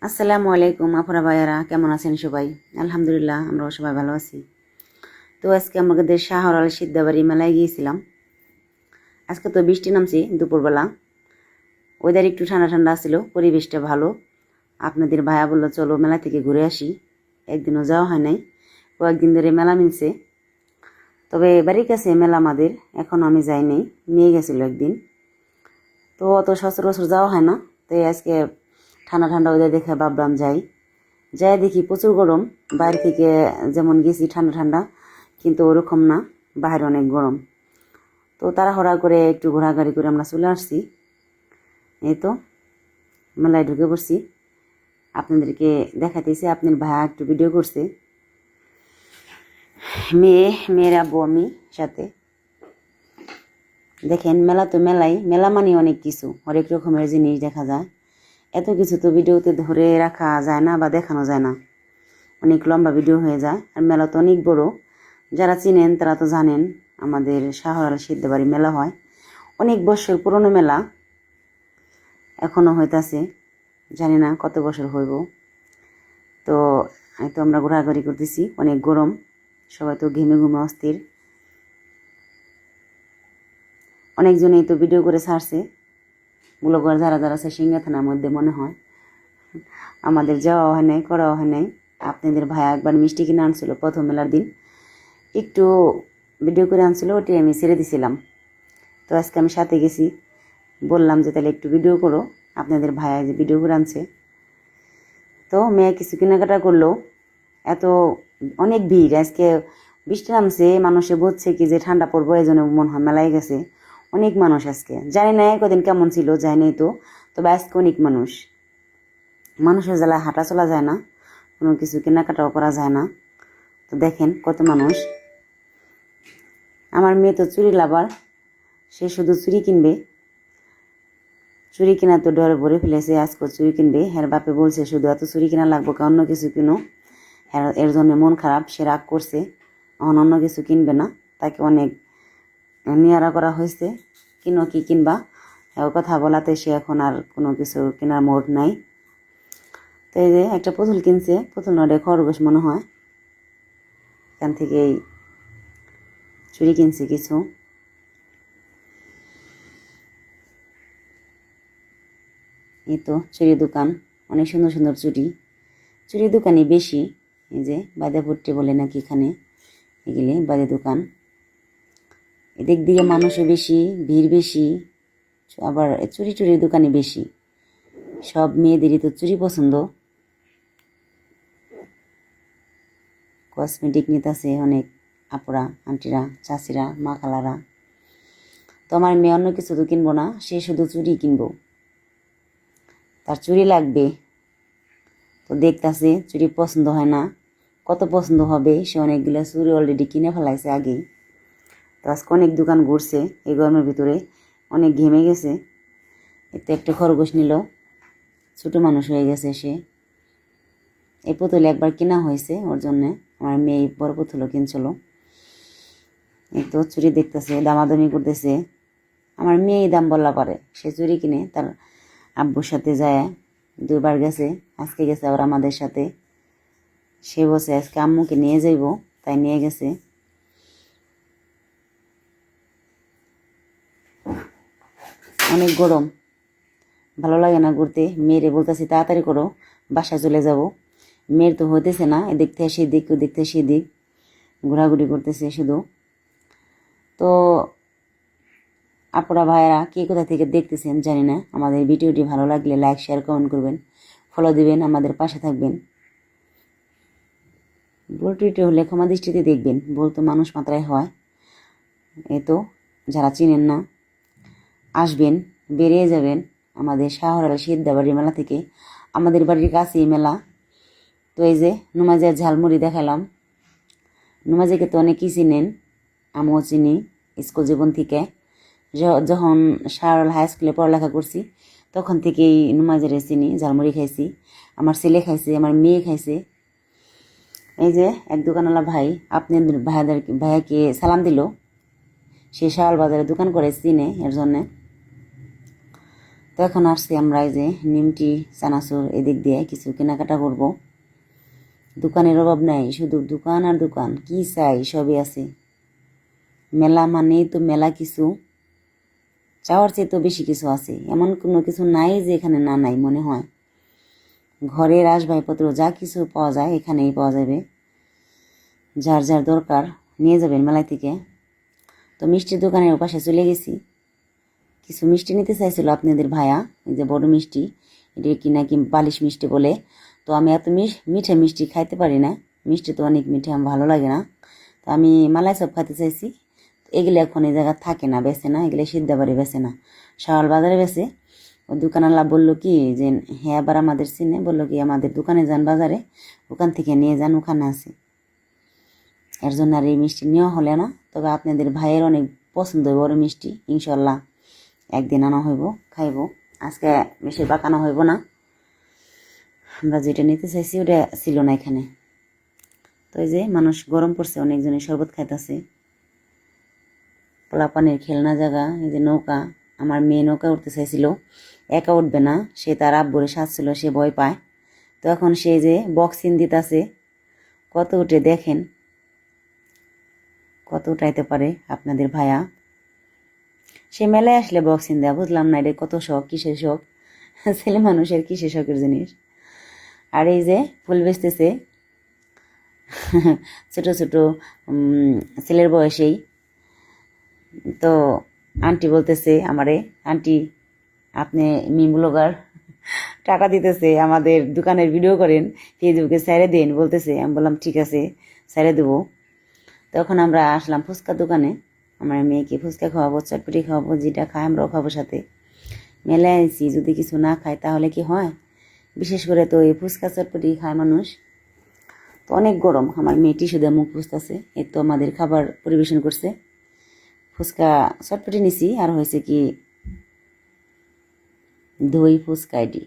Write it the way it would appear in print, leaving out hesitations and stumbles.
আসসালামু আলাইকুম আপুরা ভাইয়ারা, কেমন আছেন সবাই? আলহামদুলিল্লাহ, আমরাও সবাই ভালো আছি। তো আজকে আমাদের শাহরাল সিদ্ধাবাড়ি মেলায় গিয়েছিলাম। আজকে তো বৃষ্টি নামছে দুপুরবেলা, ওয়েদার একটু ঠান্ডা ঠান্ডা ছিল, পরিবেশটা ভালো। আপনাদের ভাইয়া বললো চলো মেলা থেকে ঘুরে আসি। একদিনও যাওয়া হয় নাই, কয়েকদিন ধরে মেলা মিলছে। তবে বাড়ির কাছে মেলা আমাদের, এখনও আমি যাই নাই, নিয়ে গেছিলো একদিন। তো অত সচরাচর যাওয়া হয় না, তাই আজকে ঠান্ডা ঠান্ডা ওয়েদার দেখে ভাবলাম যাই দেখি প্রচুর গরম। বাইরে থেকে যেমন গেছি ঠান্ডা ঠান্ডা, কিন্তু ওরকম না, বাইরে অনেক গরম। তো তাড়াহুড়া করে একটু ঘোরাঘুরি করে আমরা চলে আসছি। এই তো মেলায় ঢুকে পড়ছি, আপনাদেরকে দেখাতেছি। আপনার ভাইয়া একটু ভিডিও করছে, মেয়ের আব্বু আমি সাথে। দেখেন মেলা তো মেলা মানে অনেক কিছু, অনেক রকমের জিনিস দেখা যায়। এত কিছু তো ভিডিওতে ধরে রাখা যায় না বা দেখানো যায় না, অনেক লম্বা ভিডিও হয়ে যায়। আর মেলা তো অনেক বড়, যারা চিনেন তারা তো জানেন আমাদের শাহরাল সিদ্ধবাড়ি মেলা হয়। অনেক বছর পুরনো মেলা, এখনও হইতাছে, জানি না কত বছর হইব। তো এই তো আমরা ঘোরাঘুরি করতেছি, অনেক গরম, সবাই তো ঘেমে ঘুমে অস্থির। অনেকজনেই তো ভিডিও করে ছাড়ছে, ব্লগার যারা যারা আছে সিঙ্গা থানার মধ্যে মনে হয়। আমাদের যাওয়া হয় নাই, করাও হয় নাই। আপনাদের ভাইয়া একবার মিষ্টি কিনে আনছিল প্রথম মেলার দিন, একটু ভিডিও করে আনছিল, ওটি আমি ছেড়ে দিছিলাম। তো আজকে আমি সাথে গেছি, বললাম যে তাহলে একটু ভিডিও করো, আপনাদের ভাইয়া যে ভিডিও করে আনছে। তো মেয়ে কিছু কেনাকাটা করলো। এত অনেক ভিড় আজকে, বৃষ্টি নামছে, মানুষে বুঝছে কি যে ঠান্ডা পড়বো, এই জন্য মনে হয় মেলায় গেছে। অনেক মানুষ আজকে, জানি না কদিন কেমন ছিল, যায়নি তো, তবে আজকে অনেক মানুষের জ্বালায় হাঁটা চলা যায় না, কোনো কিছু কেনাকাটাও করা যায় না। তো দেখেন কত মানুষ। আমার মেয়ে তো চুরি লাভার, সে শুধু চুরি কিনবে, চুরি কিনা তো ডরে ভরে ফেলেছে। আজকে চুরি কিনবে, হের বাপে বলছে শুধু এত চুরি কিনা লাগবো, অন্য কিছু কিনো। এর জন্য মন খারাপ, সে রাগ করছে, অন্য কিছু কিনবে না। তাকে অনেক নিয়ারা করা হয়েছে, কিনো কি কিনবা, কথা বলাতে সে এখন আর কোনো কিছু কেনার মোড নাই। তো এই যে একটা পুতুল কিনছে, পুতুল নড়ে খরগোশ মনে হয়, এখান থেকেই চুরি কিনছে কিছু। এই তো চুরি দোকান, অনেক সুন্দর সুন্দর চুরি দোকানই বেশি। এই যে বাদাপুট্টি বলে নাকি এখানে, এগুলি বাদে দোকান। এদিক দিয়ে মানুষও বেশি, ভিড় বেশি, আবার চুরির দোকানই বেশি। সব মেয়েদেরই তো চুরি পছন্দ। কসমেটিক নিতেছে অনেক আপুরা, আন্টিরা, চাচিরা, মা খালারা। তো আমার মেয়ে অন্য কিছু তো কিনবো না, সে শুধু চুরি কিনবো, তার চুরি লাগবে। তো দেখতেছে চুরি পছন্দ হয় না, কত পছন্দ হবে, সে অনেকগুলো চুরি অলরেডি কিনে ফেলাইছে আগেই। তো আজকে অনেক দোকান ঘুরছে এই গরমের ভিতরে, অনেক ঘেমে গেছে। এতে একটা খরগোশ নিল, ছোট মানুষ হয়ে গেছে সে। এই পুতুল একবার কেনা হয়েছে ওর জন্যে, আমার মেয়ে বড় পুতুলও কিনছিল। এই তো চুরি দেখতেছে, দামাদামি করতেছে। আমার মেয়ে দাম বললা পারে, সে চুরি কিনে তার আব্বুর সাথে যায়, 2বার গেছে, আজকে গেছে আবার আমাদের সাথে। সে বসে আজকে আম্মুকে নিয়ে যাইব, তাই নিয়ে গেছে। অনেক গরম, ভালো লাগে না ঘুরতে। মেয়েরে বলতেছি তাড়াতাড়ি করো, বাসায় চলে যাব। মেয়ের তো হইতেছে না, এদিক থেকে সেদিক, ওদিক থেকে সেদিক ঘোরাঘুরি করতেছে শুধু। তো আপনারা ভাইয়েরা কে কোথা থেকে দেখতেছেন জানি না, আমাদের ভিডিওটি ভালো লাগলে লাইক শেয়ার কমেন্ট করবেন, ফলো দিবেন, আমাদের পাশে থাকবেন। ভুল টুইটে হলে ক্ষমা দৃষ্টিতে দেখবেন, ভুল তো মানুষ মাত্রায় হয়। এই তো যারা চিনেন না আসবেন, বেরিয়ে যাবেন আমাদের শাহরাল সিদ্ধাবাড়ি মেলা থেকে, আমাদের বাড়ির কাছেই মেলা। তো এই যে নুমাজের ঝালমুড়ি দেখালাম, নুমাজিকে তো অনেকেই চিনেন, আমিও চিনি স্কুল জীবন থেকে। যখন শাহরাল হাই স্কুলে পড়ালেখা করছি তখন থেকেই নুমাজের চিনি, ঝালমুড়ি খাইছি, আমার ছেলে খাইছে, আমার মেয়ে খাইছে। এই যে এক দোকানওয়ালা ভাই আপনাদের ভাইয়াকে সালাম দিল, সে শাওয়াল বাজারে দোকান করে চিনে এর জন্যে। তো এখন আসছি আমরা এই যে নিমটি চানাচুর এদিক দিয়ে কিছু কেনাকাটা করব। দোকানের অভাব নাই, শুধু দোকান আর দোকান, কি চাই সবই আছে। মেলা মানেই তো মেলা, কিছু চাওয়ার চেয়ে তো বেশি কিছু আছে, এমন কোনো কিছু নাই যে এখানে না নাই মনে হয়। ঘরের আসবাবপত্র যা কিছু পাওয়া যায় এখানেই পাওয়া যাবে, যার যার দরকার নিয়ে যাবেন মেলা থেকে। তো মিষ্টির দোকানের পাশে চলে গেছি, কিছু মিষ্টি নিতে চাইছিল আপনাদের ভাইয়া, এই যে বড় মিষ্টি, এটা কি নাকি বালিশ মিষ্টি বলে। তো আমি এত মিঠে মিষ্টি খাইতে পারি না, মিষ্টি তো অনেক মিঠে, আমার ভালো লাগে না। তো আমি মালাই চপ খাইতে চাইছি। এগুলো এখন এই জায়গা থাকে না, বেছে না, এগুলো সিদ্ধাবাড়ি বেছে না, শাওয়াল বাজারে বেছে। ওই দোকানওয়ালা বললো কি যে হ্যাঁ আবার আমাদের চিনে, বললো কি আমাদের দোকানে যান বাজারে, ওখান থেকে নিয়ে যান, ওখানে আছে। এর জন্য আর এই মিষ্টি নেওয়া হলে না। তবে আপনাদের ভাইয়ের অনেক পছন্দ বড় মিষ্টি, ইনশাল্লাহ একদিন আনা হইব, খাইব। আজকে বেশিরভাগ আনা হইব না, আমরা যেটা নিতে চাইছি ওটা ছিল না এখানে। তো এই যে মানুষ গরম পড়ছে, অনেকজনের শরবত খাইতেছে। পোলাপানের খেলনা জায়গা, এই যে নৌকা, আমার মেয়ে নৌকা উঠতে চাইছিল, একা উঠবে না, সে তার আব্বুরে সাজছিল, সে ভয় পায়। তো এখন সে যে বক্সিং দিতেছে, কত উঠে দেখেন, কত উঠাইতে পারে আপনাদের ভাইয়া। সে মেলায় আসলে বক্সিং দেয়া, বুঝলাম না এটা কত শখ, কিসের শখ, ছেলে মানুষের কিসের শখের জিনিস। আর এই যে ফুল বেচতেছে, ছোট ছোট ছেলের বয়সেই। তো আন্টি বলতেছে আমারে, আন্টি আপনি ব্লগার, টাকা দিতেছে, আমাদের দোকানের ভিডিও করেন, ফেসবুকে ছেড়ে দেন বলতেছে। আমি বললাম ঠিক আছে ছেড়ে দেবো। তখন আমরা আসলাম ফুচকার দোকানে, আমার মেয়েকে ফুচকা খাওয়াবো, চটপটি খাওয়াবো, যেটা খাই আমরাও খাবো সাথে। মেলায় আইছি, যদি কিছু না খায় তাহলে কি হয়, বিশেষ করে তো এই ফুচকা চটপটি খায় মানুষ। তো অনেক গরম, আমার মেয়েটি শুধু মুখ পুষতেছে। এই তো আমাদের খাবার পরিবেশন করছে, ফুচকা চটপটি নিছি, আর হয়েছে কি দই ফুচকা এটি।